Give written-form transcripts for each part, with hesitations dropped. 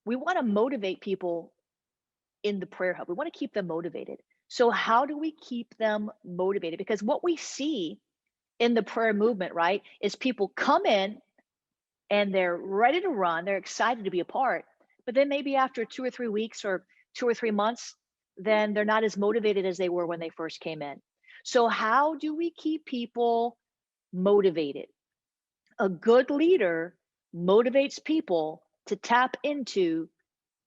We want to motivate people in the prayer hub. We want to keep them motivated. So how do we keep them motivated? Because what we see in the prayer movement, right, is people come in and they're ready to run. They're excited to be a part. But then maybe after 2 or 3 weeks or 2 or 3 months, then they're not as motivated as they were when they first came in. So, how do we keep people motivated? A good leader motivates people to tap into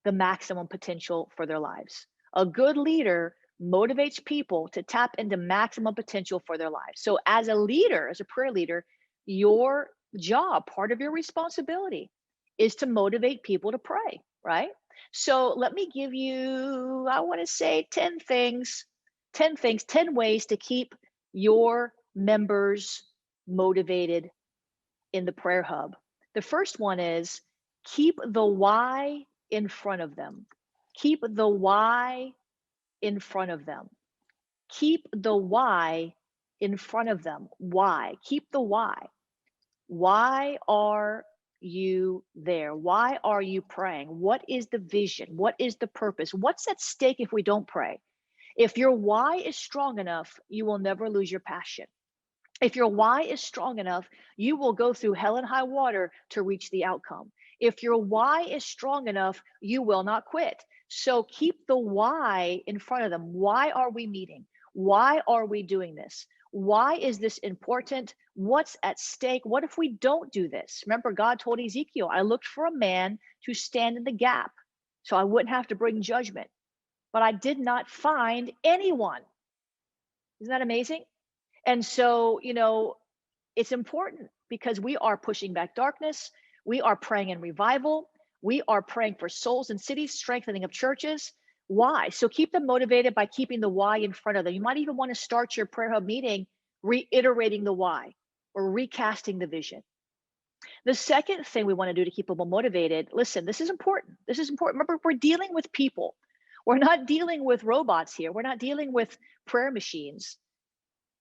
the maximum potential for their lives. A good leader motivates people to tap into maximum potential for their lives. So, as a leader, as a prayer leader, your job, part of your responsibility is to motivate people to pray, right? So, let me give you, I want to say 10 things, 10 things, 10 ways to keep your members motivated in the prayer hub. The first one is keep the why in front of them. Keep the why in front of them. Keep the why in front of them. Why? Keep the why. Why are you there? Why are you praying? What is the vision? What is the purpose? What's at stake if we don't pray? If your why is strong enough, you will never lose your passion. If your why is strong enough, you will go through hell and high water to reach the outcome. If your why is strong enough, you will not quit. So keep the why in front of them. Why are we meeting? Why are we doing this? Why is this important? What's at stake? What if we don't do this? Remember, God told Ezekiel, I looked for a man to stand in the gap so I wouldn't have to bring judgment, but I did not find anyone. Isn't that amazing? And so, it's important because we are pushing back darkness. We are praying in revival. We are praying for souls and cities, strengthening of churches. Why? So keep them motivated by keeping the why in front of them. You might even want to start your prayer hub meeting reiterating the why or recasting the vision. The second thing we want to do to keep people motivated, listen, this is important. This is important. Remember, we're dealing with people. We're not dealing with robots here. We're not dealing with prayer machines.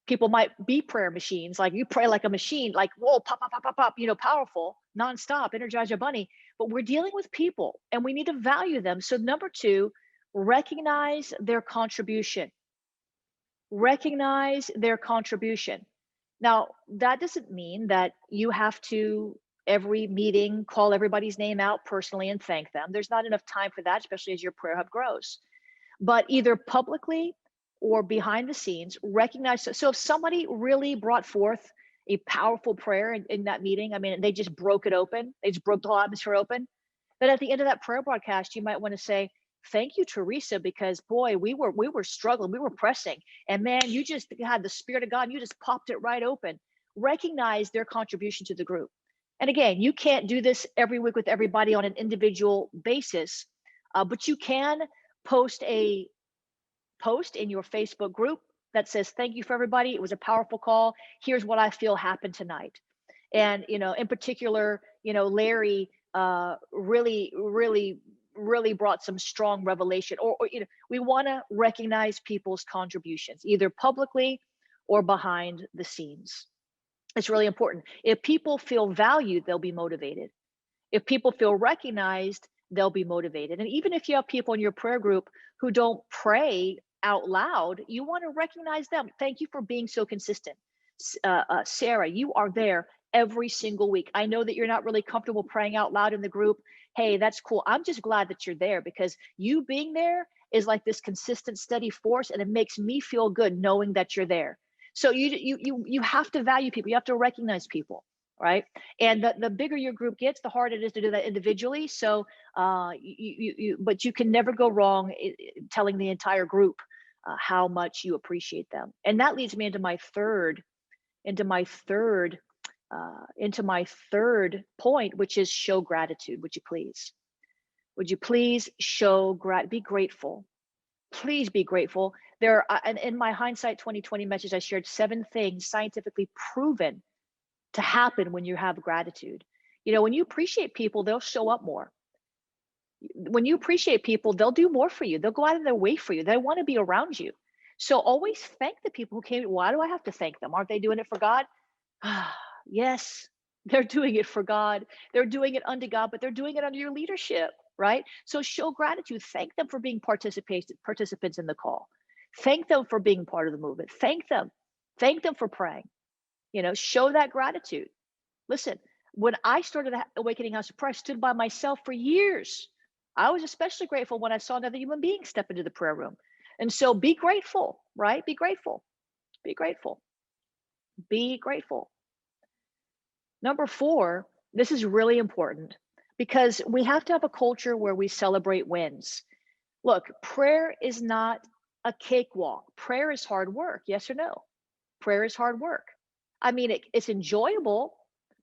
People might be prayer machines, like you pray like a machine, like, whoa, pop, pop, pop, pop, pop, powerful, nonstop, energize your bunny. But we're dealing with people and we need to value them. So, number two, recognize their contribution. Recognize their contribution. Now, that doesn't mean that you have to, every meeting, call everybody's name out personally and thank them. There's not enough time for that, especially as your prayer hub grows. But either publicly or behind the scenes, recognize. So if somebody really brought forth a powerful prayer in that meeting, I mean, they just broke it open, they just broke the whole atmosphere open, then at the end of that prayer broadcast, you might want to say, thank you, Teresa, because boy, we were struggling, we were pressing. And man, you just had the Spirit of God, and you just popped it right open. Recognize their contribution to the group. And again, you can't do this every week with everybody on an individual basis, but you can post a post in your Facebook group that says, thank you for everybody. It was a powerful call. Here's what I feel happened tonight. And, in particular, Larry really brought some strong revelation or we want to recognize people's contributions either publicly or behind the scenes. It's really important. If people feel valued, they'll be motivated. If people feel recognized, they'll be motivated. And even if you have people in your prayer group who don't pray out loud, you want to recognize them. Thank you for being so consistent. Sarah, you are there every single week. I know that you're not really comfortable praying out loud in the group. Hey, that's cool. I'm just glad that you're there because you being there is like this consistent, steady force, and it makes me feel good knowing that you're there. So you have to value people. You have to recognize people, right? And the bigger your group gets, the harder it is to do that individually. So but you can never go wrong telling the entire group how much you appreciate them. And that leads me into my third point, which is show gratitude. Would you please? Would you please be grateful? Please be grateful. There are, and in my hindsight 2020 message, I shared 7 things scientifically proven to happen when you have gratitude. When you appreciate people, they'll show up more. When you appreciate people, they'll do more for you. They'll go out of their way for you. They want to be around you. So always thank the people who came. Why do I have to thank them? Aren't they doing it for God? Yes, they're doing it for God. They're doing it unto God, but they're doing it under your leadership. right? So show gratitude. Thank them for being participants in the call. Thank them for being part of the movement. Thank them. Thank them for praying. Show that gratitude. Listen, when I started the Awakening House of Prayer, I stood by myself for years. I was especially grateful when I saw another human being step into the prayer room. And so be grateful, right? Be grateful. Be grateful. Be grateful. Number 4, this is really important because we have to have a culture where we celebrate wins. Look, prayer is not a cakewalk. Prayer is hard work. Yes or no? Prayer is hard work. I mean, it's enjoyable,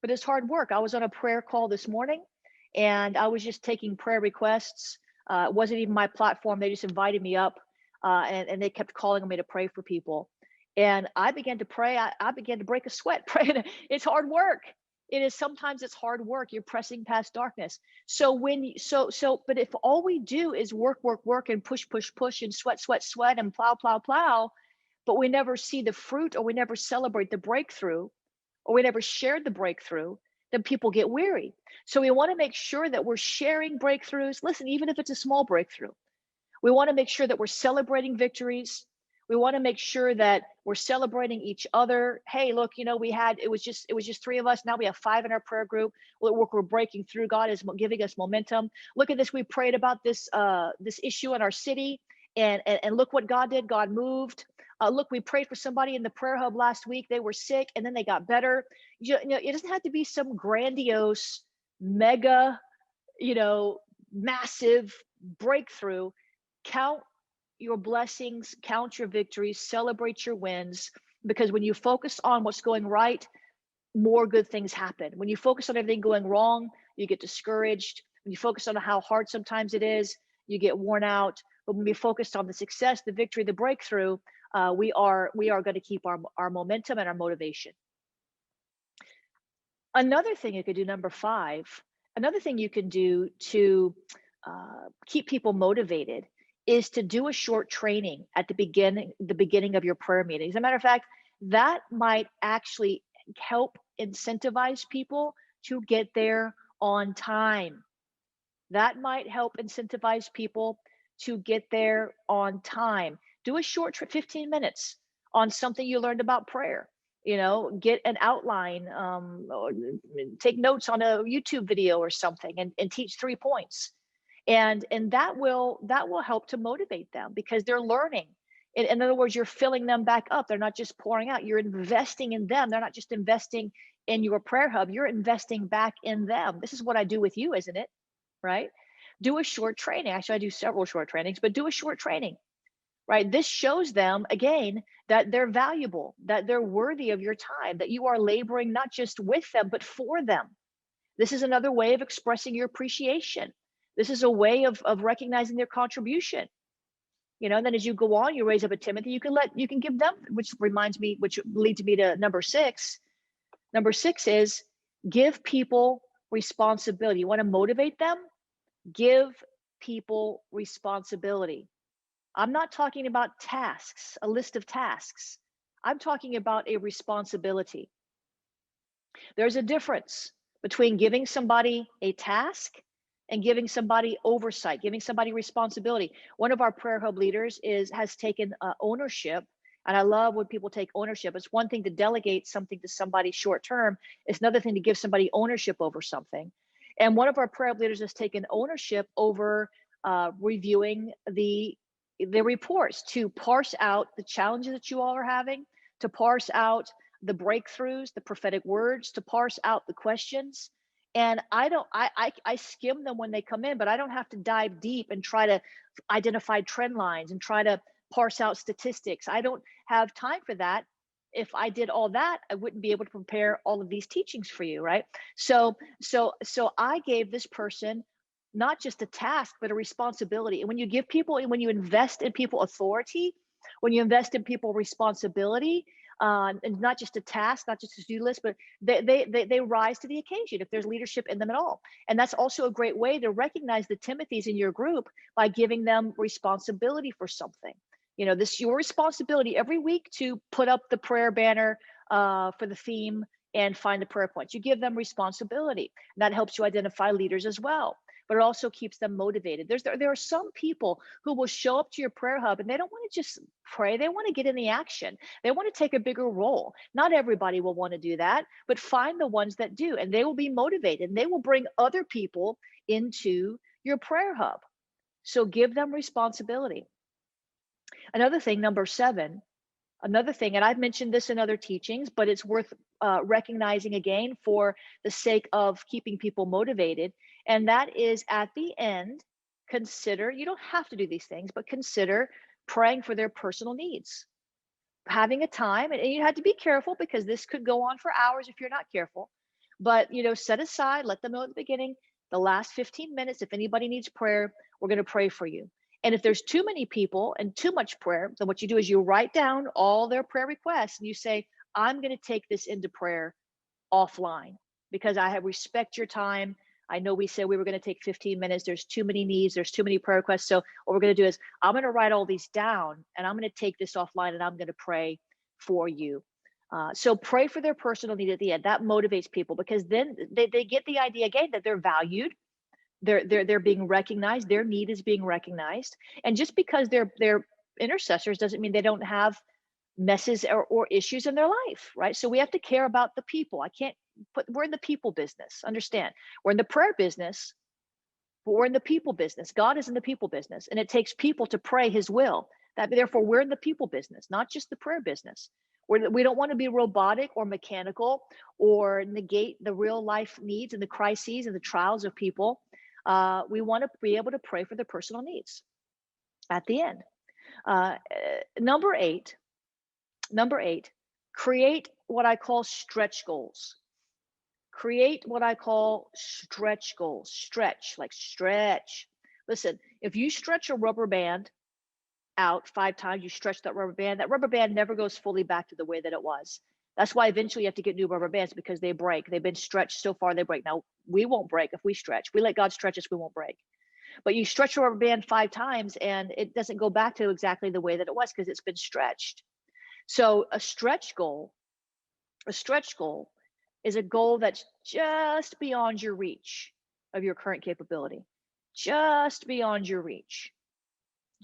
but it's hard work. I was on a prayer call this morning and I was just taking prayer requests. It wasn't even my platform. They just invited me up and they kept calling on me to pray for people. And I began to pray. I began to break a sweat praying. It's hard work. Sometimes it's hard work. You're pressing past darkness. But if all we do is work and push and sweat and plow, but we never see the fruit, or we never celebrate the breakthrough, or we never shared the breakthrough, then people get weary. So we want to make sure that we're sharing breakthroughs. Listen, even if it's a small breakthrough, we want to make sure that we're celebrating victories. We want to make sure that we're celebrating each other. Hey, look, it was just 3 of us. Now we have 5 in our prayer group. We're breaking through. God is giving us momentum. Look at this. We prayed about this issue in our city, and look what God did. God moved. Look, we prayed for somebody in the prayer hub last week. They were sick and then they got better. It doesn't have to be some grandiose, mega, massive breakthrough. Count your blessings, count your victories, celebrate your wins, because when you focus on what's going right, more good things happen. When you focus on everything going wrong, you get discouraged. When you focus on how hard sometimes it is, you get worn out. But when we focus on the success, the victory, the breakthrough, we are going to keep our momentum and our motivation. Another thing you could do, number 5, another thing you can do to keep people motivated is to do a short training at the beginning of your prayer meetings. As a matter of fact, that might actually help incentivize people to get there on time. That might help incentivize people to get there on time. Do a short 15 minutes on something you learned about prayer. Get an outline, or take notes on a YouTube video or something, and teach 3 points. And that will help to motivate them because they're learning. In other words, you're filling them back up. They're not just pouring out. You're investing in them. They're not just investing in your prayer hub. You're investing back in them. This is what I do with you, isn't it? Right? Do a short training. Actually, I do several short trainings, but do a short training. Right? This shows them, again, that they're valuable, that they're worthy of your time, that you are laboring not just with them, but for them. This is another way of expressing your appreciation. This is a way of recognizing their contribution. And then as you go on, you raise up a Timothy, you can give them, which leads me to number 6. Number 6 is give people responsibility. You want to motivate them? Give people responsibility. I'm not talking about tasks, a list of tasks. I'm talking about a responsibility. There's a difference between giving somebody a task and giving somebody oversight, giving somebody responsibility. One of our prayer hub leaders has taken ownership, and I love when people take ownership. It's one thing to delegate something to somebody short term. It's another thing to give somebody ownership over something. And one of our prayer hub leaders has taken ownership over reviewing the reports, to parse out the challenges that you all are having, to parse out the breakthroughs, the prophetic words, to parse out the questions. And I skim them when they come in, but I don't have to dive deep and try to identify trend lines and try to parse out statistics. I don't have time for that. If I did all that, I wouldn't be able to prepare all of these teachings for you, right? So I gave this person not just a task, but a responsibility. And when you give people, and when you invest in people authority, when you invest in people responsibility, and not just a task, not just a to-do list, but they rise to the occasion if there's leadership in them at all. And that's also a great way to recognize the Timothys in your group by giving them responsibility for something. This is your responsibility every week to put up the prayer banner for the theme and find the prayer points. You give them responsibility. And that helps you identify leaders as well. but it also keeps them motivated. There are some people who will show up to your prayer hub and they don't want to just pray. They want to get in the action. They want to take a bigger role. Not everybody will want to do that, but find the ones that do, and they will be motivated and they will bring other people into your prayer hub. So give them responsibility. Another thing, number 7, another thing, and I've mentioned this in other teachings, but it's worth recognizing again for the sake of keeping people motivated. And that is, at the end, consider, you don't have to do these things, but consider praying for their personal needs. Having a time, and you have to be careful because this could go on for hours if you're not careful. But, set aside, let them know at the beginning, the last 15 minutes, if anybody needs prayer, we're going to pray for you. And if there's too many people and too much prayer, then what you do is you write down all their prayer requests and you say, I'm going to take this into prayer offline because I have respect your time. I know we said we were going to take 15 minutes. There's too many needs. There's too many prayer requests. So what we're going to do is I'm going to write all these down and I'm going to take this offline and I'm going to pray for you. So pray for their personal need at the end. That motivates people because then they get the idea again that they're valued. They're being recognized. Their need is being recognized. And just because they're intercessors doesn't mean they don't have messes or issues in their life, right? So we have to care about the people. We're in the people business. Understand, we're in the prayer business, but we're in the people business. God is in the people business, and it takes people to pray his will. Therefore, we're in the people business, not just the prayer business. We don't want to be robotic or mechanical or negate the real life needs and the crises and the trials of people. We want to be able to pray for their personal needs at the end. Number eight, create what I call stretch goals. Create what I call stretch goals. Stretch, like stretch. Listen, if you stretch a rubber band out 5 times, you stretch that rubber band never goes fully back to the way that it was. That's why eventually you have to get new rubber bands because they break. They've been stretched so far, they break. Now, we won't break if we stretch. We let God stretch us, we won't break. But you stretch a rubber band 5 times and it doesn't go back to exactly the way that it was because it's been stretched. So a stretch goal is a goal that's just beyond your reach of your current capability. Just beyond your reach.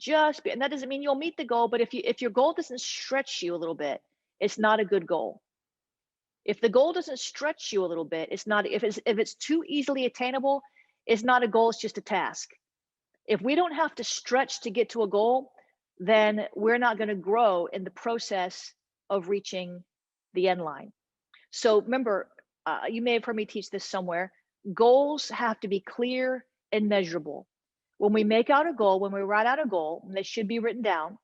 And that doesn't mean you'll meet the goal, but if your goal doesn't stretch you a little bit, it's not a good goal. If the goal doesn't stretch you a little bit, it's not. If it's too easily attainable, it's not a goal, it's just a task. If we don't have to stretch to get to a goal, then we're not going to grow in the process of reaching the end line. So remember, you may have heard me teach this somewhere. Goals have to be clear and measurable. When we make out a goal, when we write out a goal, and they should be written down,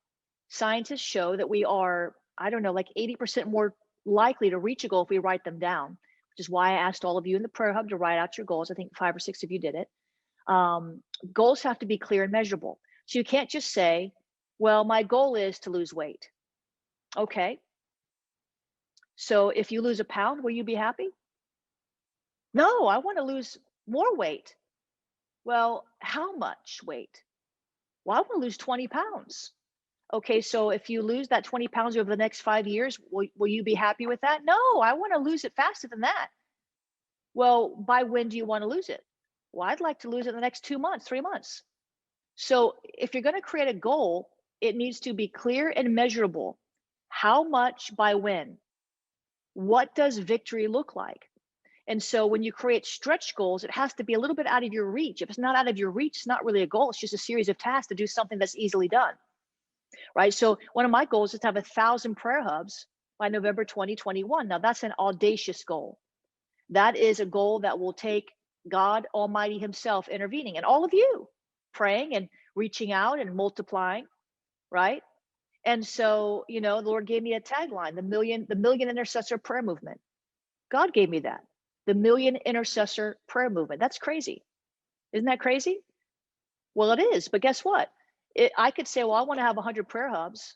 scientists show that we are, like 80% more likely to reach a goal if we write them down, which is why I asked all of you in the prayer hub to write out your goals. I think 5 or 6 of you did it. Goals have to be clear and measurable. So you can't just say, well, my goal is to lose weight. Okay. So if you lose a pound, will you be happy? No, I want to lose more weight. Well, how much weight? Well, I want to lose 20 pounds. Okay, so if you lose that 20 pounds over the next 5 years, will you be happy with that? No, I want to lose it faster than that. Well, by when do you want to lose it? Well, I'd like to lose it in the next 2 months, 3 months. So if you're going to create a goal, it needs to be clear and measurable. How much by when? What does victory look like? And so when you create stretch goals, it has to be a little bit out of your reach. If it's not out of your reach, it's not really a goal. It's just a series of tasks to do something that's easily done, right? So one of my goals is to have 1,000 prayer hubs by November 2021. Now that's an audacious goal. That is a goal that will take God Almighty himself intervening and all of you praying and reaching out and multiplying, right? And so, the Lord gave me a tagline, the million intercessor prayer movement. God gave me that. The million intercessor prayer movement. That's crazy. Isn't that crazy? Well, it is. But guess what? I could say, well, I want to have 100 prayer hubs.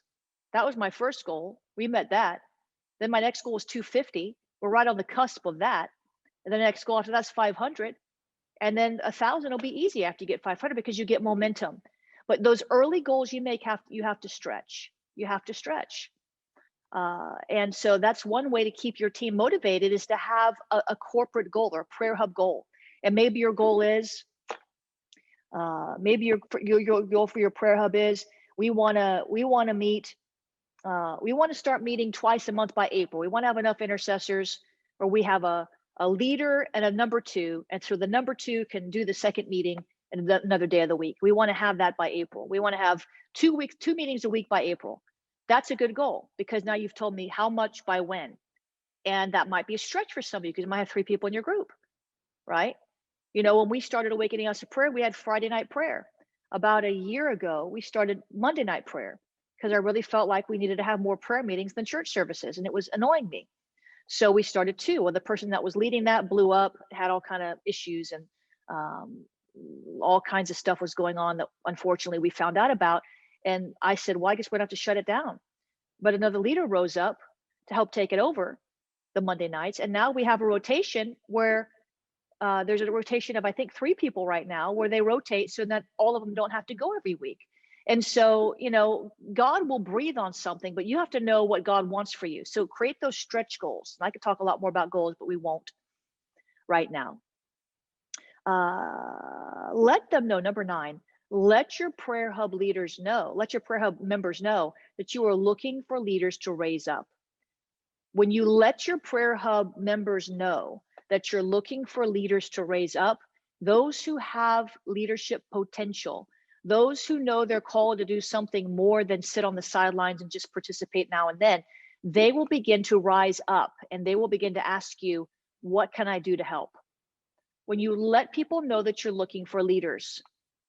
That was my first goal. We met that. Then my next goal was 250. We're right on the cusp of that. And the next goal after that's 500. And then 1,000 will be easy after you get 500 because you get momentum. But those early goals you make, you have to stretch. You have to stretch. And so that's one way to keep your team motivated is to have a corporate goal or a prayer hub goal. And maybe your goal is Maybe your goal for your prayer hub is we want to meet. We want to start meeting twice a month by April. We want to have enough intercessors where we have a leader and a number two, and so the number two can do the second meeting and another day of the week. We want to have that by April. We want to have 2 meetings a week by April. That's a good goal, because now you've told me how much by when, and that might be a stretch for some of you because you might have 3 people in your group, right? When we started Awakening House of Prayer, we had Friday night prayer. About a year ago, we started Monday night prayer because I really felt like we needed to have more prayer meetings than church services, and it was annoying me. So we started 2. Well, the person that was leading that blew up, had all kind of issues, and all kinds of stuff was going on that unfortunately we found out about. And I said, well, I guess we'd have to shut it down. But another leader rose up to help take it over the Monday nights. And now we have a rotation where there's a rotation of, I think, 3 people right now where they rotate so that all of them don't have to go every week. And so, God will breathe on something, but you have to know what God wants for you. So create those stretch goals. And I could talk a lot more about goals, but we won't right now. Let them know, number 9, let your prayer hub leaders know, let your prayer hub members know that you are looking for leaders to raise up. When you let your prayer hub members know that you're looking for leaders to raise up, those who have leadership potential, those who know they're called to do something more than sit on the sidelines and just participate now and then, they will begin to rise up and they will begin to ask you, what can I do to help? When you let people know that you're looking for leaders,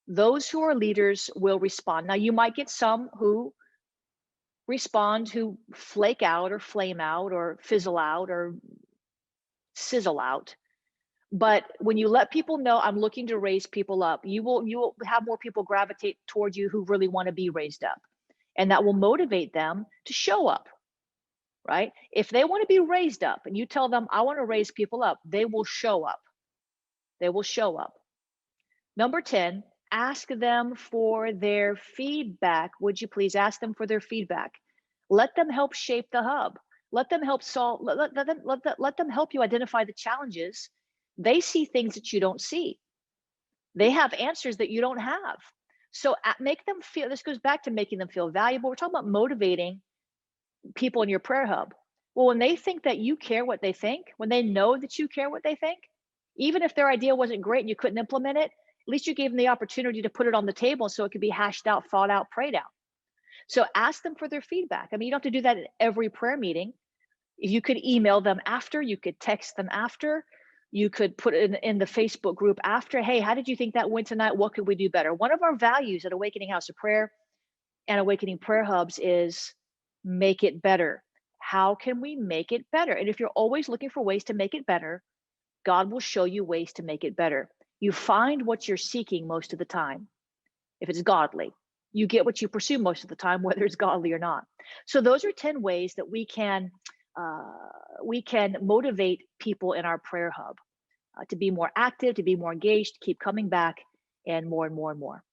those who are leaders will respond. Now, you might get some who respond, who flake out or flame out or fizzle out or sizzle out. But when you let people know I'm looking to raise people up, you will have more people gravitate towards you who really want to be raised up. And that will motivate them to show up, right? If they want to be raised up and you tell them, I want to raise people up, they will show up. They will show up. Number 10, ask them for their feedback. Would you please ask them for their feedback? Let them help shape the hub. Let them help solve, let them help you identify the challenges. They see things that you don't see. They have answers that you don't have. So make them feel, this goes back to making them feel valuable. We're talking about motivating people in your prayer hub. Well, when they think that you care what they think, when they know that you care what they think, even if their idea wasn't great and you couldn't implement it, at least you gave them the opportunity to put it on the table so it could be hashed out, thought out, prayed out. So ask them for their feedback. I mean, you don't have to do that in every prayer meeting. You could email them after, you could text them after, you could put it in the Facebook group after. Hey, how did you think that went tonight? What could we do better? One of our values at Awakening House of Prayer and Awakening Prayer Hubs is make it better. How can we make it better? And if you're always looking for ways to make it better, God will show you ways to make it better. You find what you're seeking most of the time. If it's godly, you get what you pursue most of the time, whether it's godly or not. So those are 10 ways that we can motivate people in our prayer hub to be more active, to be more engaged, to keep coming back, and more and more and more.